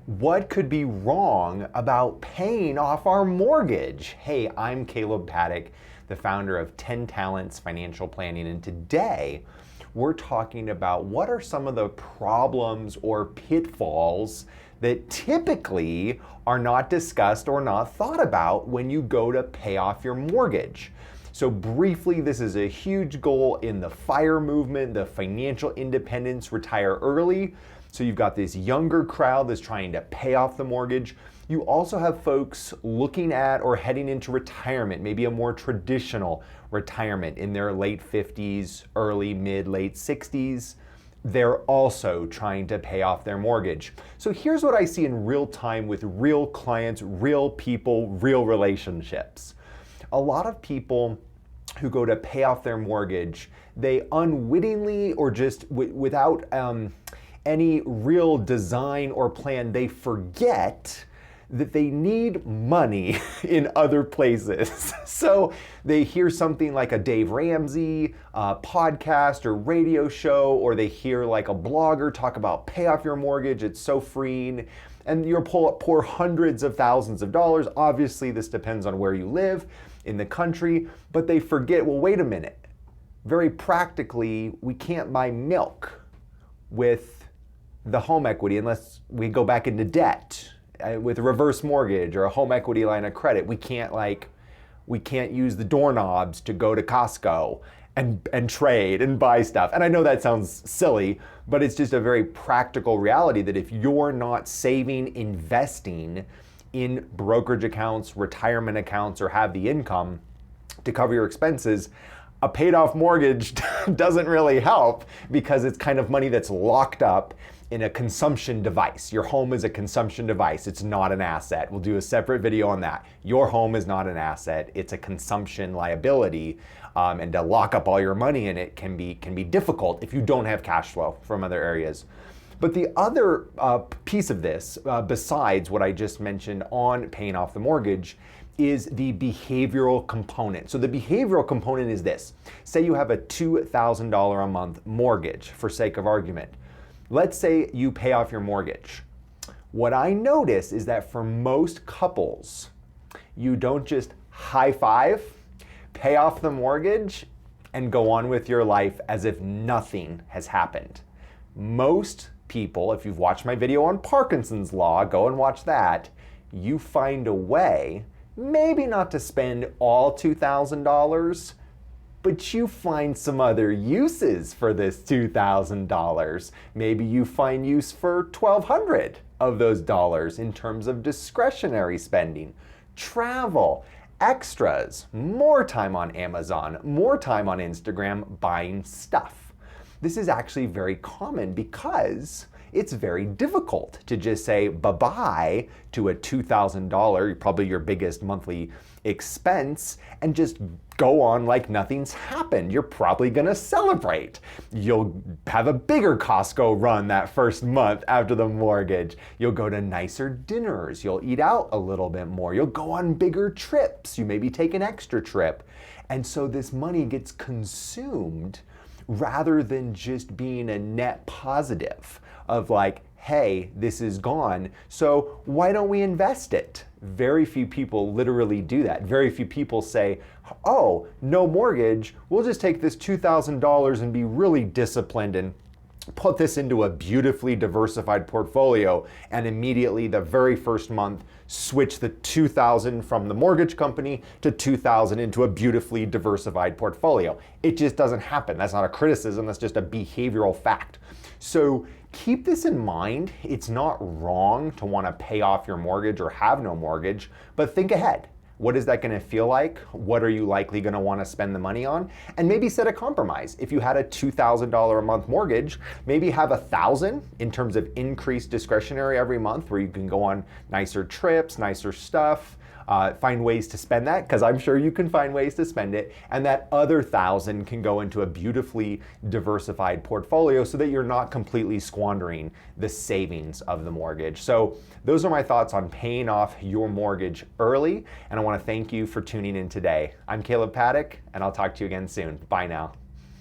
What could be wrong about paying off our mortgage? Hey, I'm Kaleb Paddock, the founder of 10 Talents Financial Planning, and today we're talking about what are some of the problems or pitfalls that typically are not discussed or not thought about when you go to pay off your mortgage. So briefly, this is a huge goal in the FIRE movement, the financial independence, retire early. So you've got this younger crowd that's trying to pay off the mortgage. You also have folks looking at or heading into retirement, maybe a more traditional retirement in their late 50s, early, mid, late 60s. They're also trying to pay off their mortgage. So here's what I see in real time with real clients, real people, real relationships. A lot of people who go to pay off their mortgage, they unwittingly or just without any real design or plan, they forget that they need money in other places. So they hear something like a Dave Ramsey podcast or radio show, or they hear like a blogger talk about pay off your mortgage, it's so freeing, and you'll pour hundreds of thousands of dollars. Obviously, this depends on where you live in the country, but they forget, well, wait a minute. Very practically, we can't buy milk with the home equity unless we go back into debt with a reverse mortgage or a home equity line of credit. We can't use the doorknobs to go to Costco and trade and buy stuff. And I know that sounds silly, but it's just a very practical reality that if you're not saving, investing in brokerage accounts, retirement accounts, or have the income to cover your expenses, a paid off mortgage doesn't really help because it's kind of money that's locked up in a consumption device. Your home is a consumption device. It's not an asset. We'll do a separate video on that. Your home is not an asset. It's a consumption liability. And to lock up all your money in it can be difficult if you don't have cash flow from other areas. But the other piece of this, besides what I just mentioned on paying off the mortgage, is the behavioral component. So the behavioral component is this. Say you have a $2,000 a month mortgage, for sake of argument. Let's say you pay off your mortgage. What I notice is that for most couples, you don't just high five, pay off the mortgage, and go on with your life as if nothing has happened. Most people, if you've watched my video on Parkinson's Law, go and watch that, you find a way, maybe not to spend all $2,000, but you find some other uses for this $2,000. Maybe you find use for $1,200 of those dollars in terms of discretionary spending, travel, extras, more time on Amazon, more time on Instagram buying stuff. This is actually very common because it's very difficult to just say bye-bye to a $2,000, probably your biggest monthly expense, and just go on like nothing's happened. You're probably gonna celebrate. You'll have a bigger Costco run that first month after the mortgage. You'll go to nicer dinners. You'll eat out a little bit more. You'll go on bigger trips. You maybe take an extra trip. And so this money gets consumed rather than just being a net positive of like, hey, this is gone, so why don't we invest it? Very few people literally do that. Very few people say, oh, no mortgage, we'll just take this $2,000 and be really disciplined and put this into a beautifully diversified portfolio, and immediately the very first month switch the $2,000 from the mortgage company to $2,000 into a beautifully diversified portfolio. It just doesn't happen. That's not a criticism, that's just a behavioral fact. So keep this in mind. It's not wrong to want to pay off your mortgage or have no mortgage, but think ahead. What is that going to feel like? What are you likely going to want to spend the money on? And maybe set a compromise. If you had a $2,000 a month mortgage, maybe have $1,000 in terms of increased discretionary every month where you can go on nicer trips, nicer stuff, find ways to spend that, because I'm sure you can find ways to spend it, and that other $1,000 can go into a beautifully diversified portfolio so that you're not completely squandering the savings of the mortgage. So those are my thoughts on paying off your mortgage early, and I want to thank you for tuning in today. I'm Kaleb Paddock, and I'll talk to you again soon. Bye now.